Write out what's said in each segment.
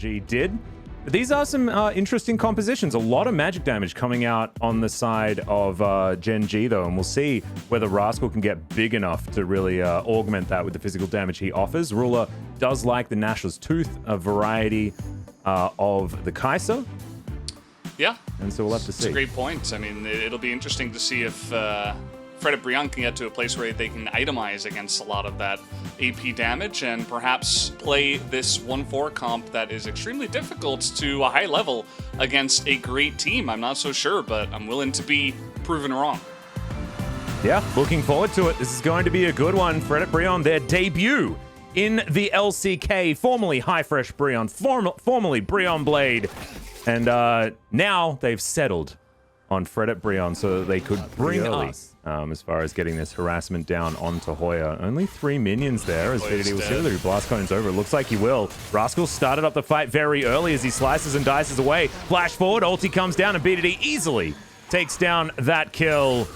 G did. But these are some interesting compositions. A lot of magic damage coming out on the side of Gen G, though, and we'll see whether Rascal can get big enough to really augment that with the physical damage he offers. Ruler does like the Nashor's Tooth, a variety of the Kaiser. Yeah. And so we'll have to see. It's a great point. I mean, it'll be interesting to see if Fred and Brion can get to a place where they can itemize against a lot of that AP damage and perhaps play this 1-4 comp that is extremely difficult to a high level against a great team. I'm not so sure, but I'm willing to be proven wrong. Yeah, looking forward to it. This is going to be a good one. Fred and Brion, their debut in the LCK, formerly High Fresh Brion, formerly Brion Blade. And now they've settled on Fred at Brion so that they could bring us as far as getting this harassment down onto Hoya. Only 3 minions there as VDD will see whether he blast cones over. It looks like he will. Rascal started up the fight very early as he slices and dices away. Flash forward, ulti comes down, and VDD easily takes down that kill.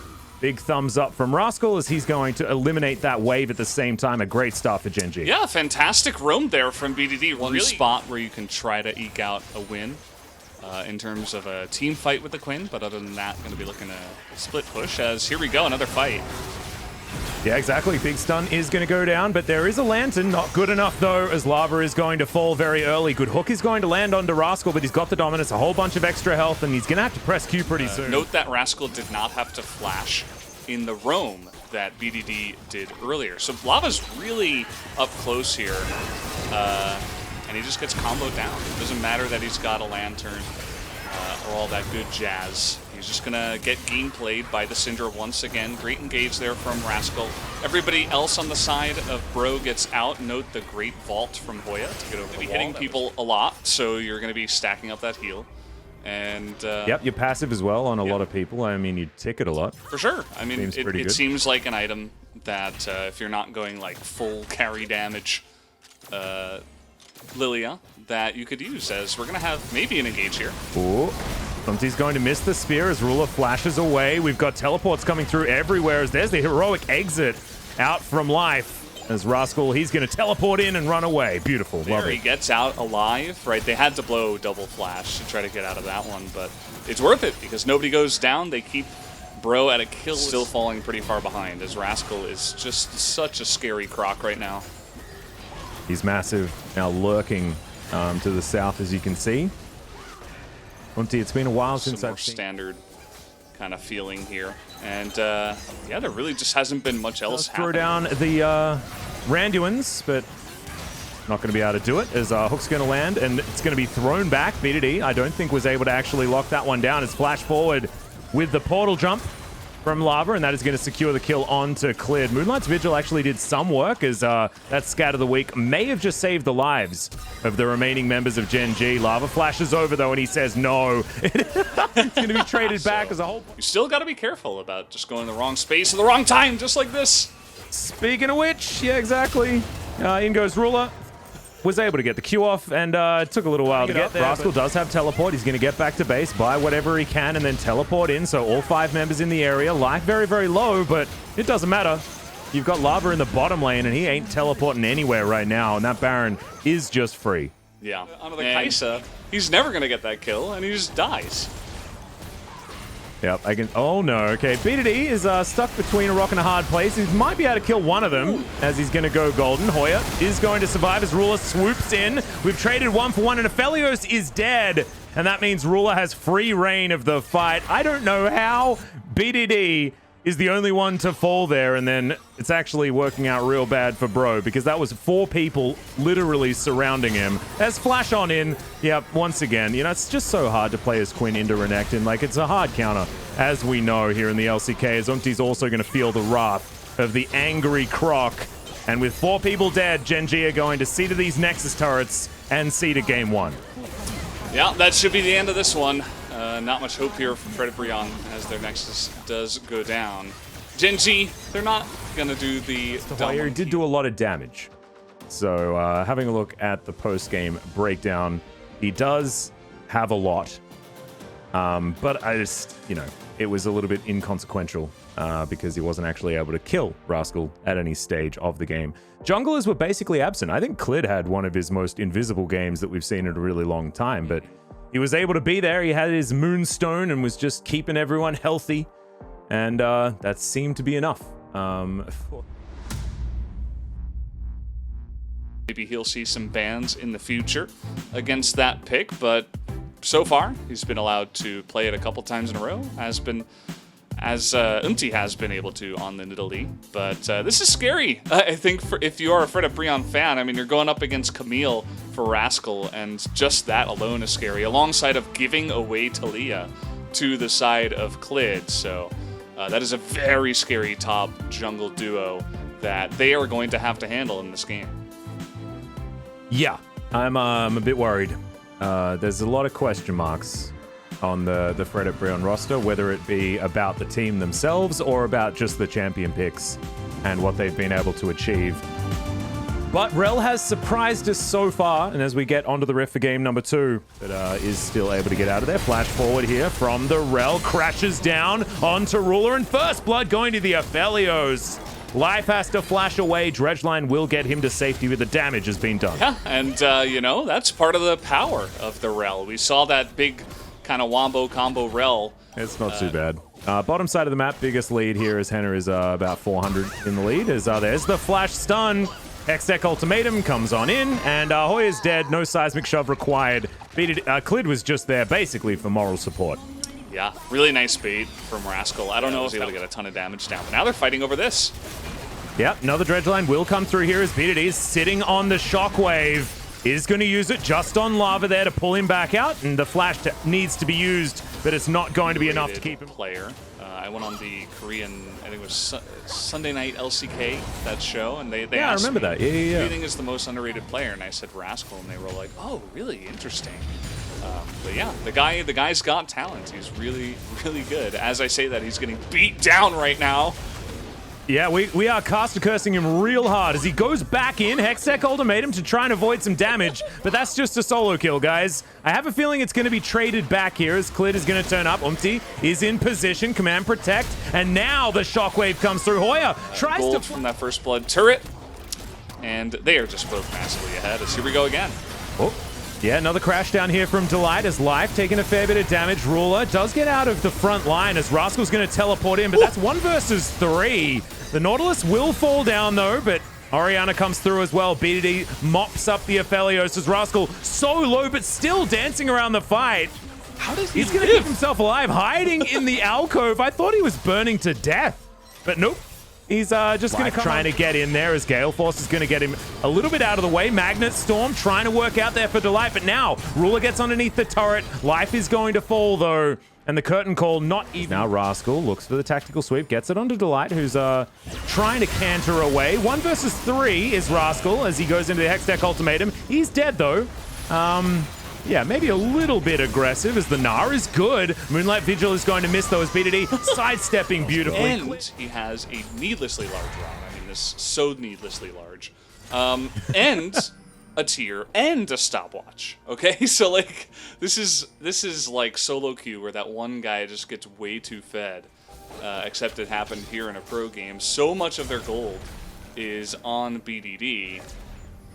Big thumbs up from Rascal as he's going to eliminate that wave at the same time. A great start for Gen G. Yeah, fantastic roam there from BDD. One spot where you can try to eke out a win. In terms of a team fight with the Quinn, but other than that, going to be looking to split push as here we go, another fight. Yeah, exactly. Big stun is going to go down, but there is a lantern. Not good enough, though, as Lava is going to fall very early. Good hook is going to land onto Rascal, but he's got the dominance, a whole bunch of extra health, and he's going to have to press Q pretty soon. Note that Rascal did not have to flash in the roam that BDD did earlier. So Lava's really up close here. And he just gets comboed down. It doesn't matter that he's got a lantern or all that good jazz. He's just gonna get game played by the Syndra once again. Great engage there from Rascal. Everybody else on the side of Bro gets out. Note the great vault from Hoya to get over the wall. Hitting people a lot, so you're gonna be stacking up that heal. And yep, you're passive as well on a lot of people. I mean, you tick it a lot. For sure. I mean, it seems like an item that if you're not going like full carry damage, Lilia, that you could use, as we're going to have maybe an engage here. Ooh. Humpty's going to miss the spear as Ruler flashes away. We've got teleports coming through everywhere as there's the heroic exit out from life. As Rascal, he's going to teleport in and run away. Beautiful. Love it. He gets out alive, right? They had to blow double flash to try to get out of that one, but it's worth it because nobody goes down. They keep Bro at a kill, still falling pretty far behind as Rascal is just such a scary croc right now. He's massive, now lurking to the south, as you can see. Humpty, it's been a while since I've seen standard kind of feeling here. And yeah, there really just hasn't been much else happening. Throw down the Randuins, but not going to be able to do it as Hook's going to land, and it's going to be thrown back. BDD, I don't think, was able to actually lock that one down. It's flash forward with the portal jump from Lava, and that is going to secure the kill onto Cleared. Moonlight's Vigil actually did some work, as that Scat of the Week may have just saved the lives of the remaining members of Gen G. Lava flashes over, though, and he says no. It's going to be traded back as a whole. You still got to be careful about just going in the wrong space at the wrong time, just like this. Speaking of which, yeah, exactly. In goes Ruler. Was able to get the Q off, and it took a little while to get there. Rascal does have teleport. He's going to get back to base, buy whatever he can, and then teleport in. So all 5 members in the area. Life very, very low, but it doesn't matter. You've got Lava in the bottom lane, and he ain't teleporting anywhere right now, and that Baron is just free. Yeah. Onto the Kaisa, he's never going to get that kill, and he just dies. Yep, I can. Oh no. Okay, BDD is stuck between a rock and a hard place. He might be able to kill one of them as he's going to go golden. Hoya is going to survive as Ruler swoops in. We've traded 1 for 1, and Aphelios is dead. And that means Ruler has free reign of the fight. I don't know how BDD is the only one to fall there, and then it's actually working out real bad for Bro, because that was 4 people literally surrounding him. As Flash on in, yep, once again, you know, it's just so hard to play as Quinn into Renekton. Like, it's a hard counter, as we know here in the LCK, as Umti's also going to feel the wrath of the angry Croc. And with 4 people dead, Gen G are going to see to these Nexus turrets and see to game 1. Yeah, that should be the end of this one. Not much hope here for Fred Brion as their Nexus does go down. Gen G, they're not going to do the... He did do a lot of damage. So having a look at the post-game breakdown, he does have a lot. But I just, you know, it was a little bit inconsequential because he wasn't actually able to kill Rascal at any stage of the game. Junglers were basically absent. I think Clid had one of his most invisible games that we've seen in a really long time, but he was able to be there. He had his Moonstone and was just keeping everyone healthy, and that seemed to be enough. Maybe he'll see some bans in the future against that pick, but so far he's been allowed to play it a couple times in a row, as Umti has been able to on the Nidalee. But this is scary, I think, if you are a Fred Brion fan. I mean, you're going up against Camille for Rascal, and just that alone is scary, alongside of giving away Talia to the side of Clid. So that is a very scary top jungle duo that they are going to have to handle in this game. Yeah, I'm a bit worried. There's a lot of question marks on the Fred Brion roster, whether it be about the team themselves or about just the champion picks and what they've been able to achieve. But Rel has surprised us so far, and as we get onto the rift for game number 2, that is still able to get out of there. Flash forward here from the Rel, crashes down onto Ruler, and first blood going to the Aphelios. Life has to flash away. Dredgeline will get him to safety, but the damage has been done. Yeah, and you know, that's part of the power of the Rel. We saw that big kind of wombo combo Rel. It's not too bad. Bottom side of the map, biggest lead here as Henna is about 400 in the lead. As there's the flash stun. Hextech ultimatum comes on in, and Hoya's dead. No seismic shove required. Clid was just there basically for moral support. Yeah, really nice bait from Rascal. I don't know if he's able to get a ton of damage down, but now they're fighting over this. Yep, another Dredgeline will come through here as BDD is sitting on the Shockwave. Is going to use it just on Lava there to pull him back out, and the flash needs to be used, but it's not going to be enough to keep him. Player. I went on the Korean, I think it was Sunday night LCK, that show, and they yeah, asked I remember me, that. Yeah. who do you think is the most underrated player? And I said Rascal, and they were like, oh, really? Interesting. But yeah, the guy's got talent. He's really, really good. As I say that, he's getting beat down right now. Yeah, we are caster cursing him real hard as he goes back in. Hextech ultimatum to try and avoid some damage, but that's just a solo kill, guys. I have a feeling it's going to be traded back here as Clid is going to turn up. Umti is in position, command protect, and now the shockwave comes through. Hoya tries gold to... from that first blood turret, and they are just both massively ahead as here we go again. Oh. Yeah, another crash down here from Delight as Life taking a fair bit of damage. Ruler does get out of the front line as Rascal's going to teleport in, but that's 1 versus 3. The Nautilus will fall down though, but Oriana comes through as well. BDD mops up the Aphelios as Rascal so low, but still dancing around the fight. How does he He's going to keep himself alive, hiding in the alcove. I thought he was burning to death, but nope. He's just going to trying to get in there as Gale Force is going to get him a little bit out of the way. Magnet Storm trying to work out there for Delight, but now Ruler gets underneath the turret. Life is going to fall though, and the curtain call not even. Now Rascal looks for the tactical sweep, gets it onto Delight, who's trying to canter away. 1 versus 3 is Rascal as he goes into the Hextech ultimatum. He's dead though. Yeah, maybe a little bit aggressive as the Gnar is good. Moonlight Vigil is going to miss though as BDD sidestepping beautifully. And he has a needlessly large rod. I mean, this is so needlessly large. And a tier and a stopwatch. Okay, so like this is like solo queue where that one guy just gets way too fed. Except it happened here in a pro game. So much of their gold is on BDD.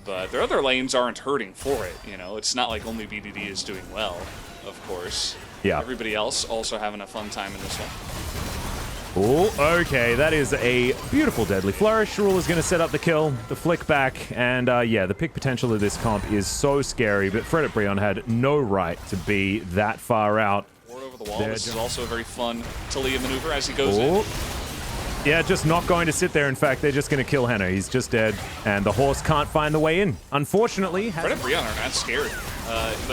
But their other lanes aren't hurting for it, you know? It's not like only BDD is doing well, of course. Yeah. Everybody else also having a fun time in this one. Oh, okay, that is a beautiful Deadly Flourish. Ruler's going to set up the kill, the flick back, and yeah, the pick potential of this comp is so scary, but Fred Brion had no right to be that far out. Ward over the wall. This is also a very fun Talia maneuver as he goes in. Yeah, just not going to sit there. In fact, they're just going to kill Henna. He's just dead, and the horse can't find the way in. Unfortunately, Fred and Brion are not scared.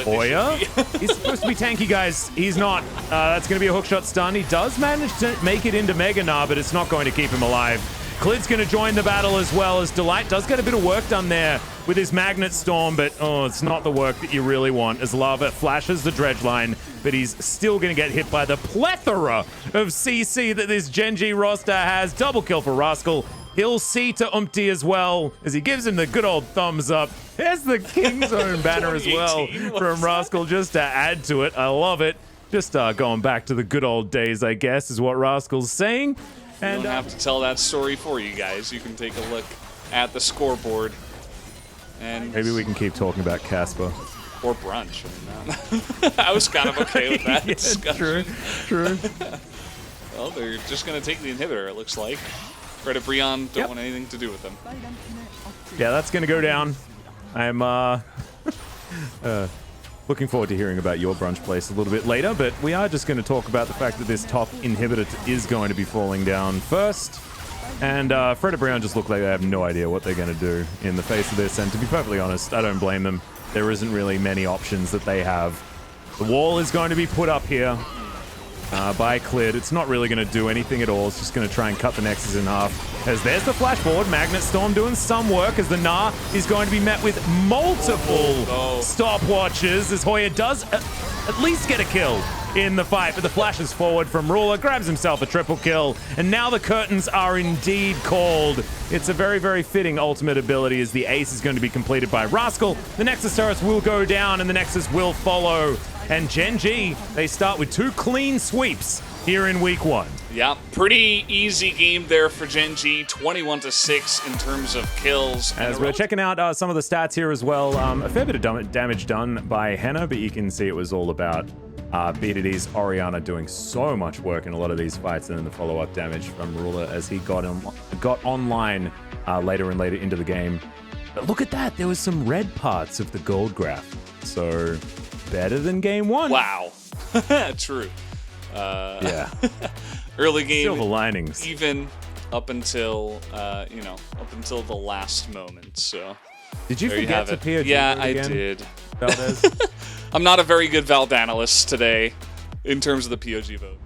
Hoya? He's supposed to be tanky, guys. He's not. That's going to be a hookshot stun. He does manage to make it into Mega Gnar, but it's not going to keep him alive. Clid's going to join the battle as well as Delight does get a bit of work done there with his Magnet Storm, but oh, it's not the work that you really want as Lava flashes the Dredgeline, but he's still going to get hit by the plethora of CC that this Genji roster has. Double kill for Rascal. He'll see to Umti as well as he gives him the good old thumbs up. There's the King's Own banner as well from Rascal just to add to it. I love it. Just going back to the good old days, I guess, is what Rascal's saying. And I don't have to tell that story for you guys. You can take a look at the scoreboard. And maybe we can keep talking about Casper. Or brunch. I mean, I was kind of okay with that discussion. True. Well, they're just going to take the inhibitor, it looks like. Fred and Brion don't want anything to do with them. Yeah, that's going to go down. I'm looking forward to hearing about your brunch place a little bit later, but we are just going to talk about the fact that this top inhibitor is going to be falling down first. And Fred and Brion just look like they have no idea what they're going to do in the face of this, and to be perfectly honest, I don't blame them. There isn't really many options that they have. The wall is going to be put up here by Clid. It's not really going to do anything at all. It's just going to try and cut the Nexus in half. As there's the flash forward, Magnet Storm doing some work as the Gnar is going to be met with multiple stopwatches as Hoya does at least get a kill in the fight, but the flash is forward from Ruler, grabs himself a triple kill, and now the curtains are indeed called. It's a very, very fitting ultimate ability as the ace is going to be completed by Rascal. The Nexus turrets will go down and the Nexus will follow. And Gen G, they start with 2 clean sweeps here in week 1. Yeah, pretty easy game there for Gen G, 21-6 in terms of kills. As we're checking out some of the stats here as well, a fair bit of damage done by Henna, but you can see it was all about BDD's Orianna doing so much work in a lot of these fights, and then the follow-up damage from Ruler as he got online later and later into the game. But look at that, there was some red parts of the gold graph. So better than game 1. Wow. True. Yeah. Early game. Silver linings. Even up until, up until the last moment. So did you forget to POG? Yeah, I did. I'm not a very good Vald analyst today in terms of the POG vote.